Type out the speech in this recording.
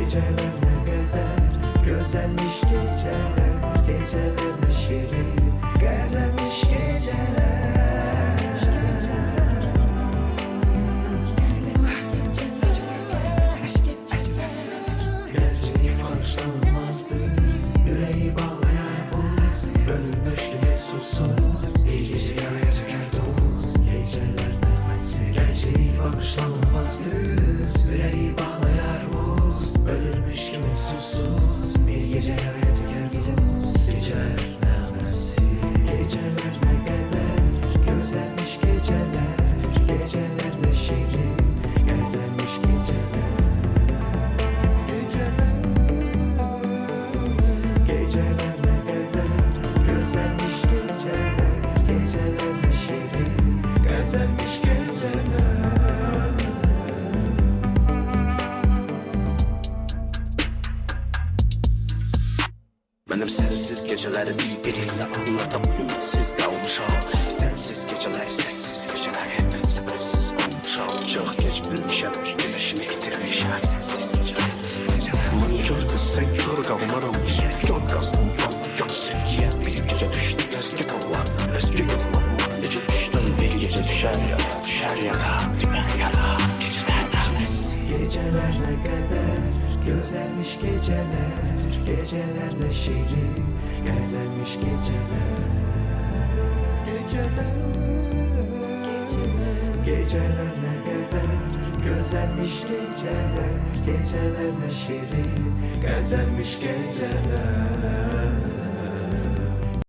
Geceler ne kadar güzelmiş geceler, geceler ne şirin, güzelmiş geceler. Gerçeği karşılanmazdı, yüreği bağlayan buz, bölünmüş gibi susuz, bir gece yaraya döker doz. Geceler nefesi, gerçeği bağışlanmazdı, yüreği bağlayar buz, bölünmüş gibi susuz, bir gece yaraya döker doz. Geceler nefesi, geceler ne kadar güzelmiş geceler, geceler ne şirin, güzelmiş geceler. Geceler ne kadar güzelmiş geceler, geceler ne şirin, güzelmiş geceler. Benim sensiz geceleri birbiriyle anladım, ümitsiz kalmışam. Sensiz geceler, sessiz geceler, hep sebepsiz olmuşam. Çok geç bilmişem, güneşimi itirmişem. Sensiz geceler, aman gör kız sen gör kalmaram. Gör kazdım ben yok sevgiye. Bir gece düştü eski kollar, eski yollar. Gece düştüm bir gece düşer yana, diben yana. Geceler nefesi. Geceler ne kadar güzelmiş geceler, geceler ne şirin, güzelmiş geceler. Geceler ne kadar güzelmiş geceler, geceler ne şirin, güzelmiş geceler.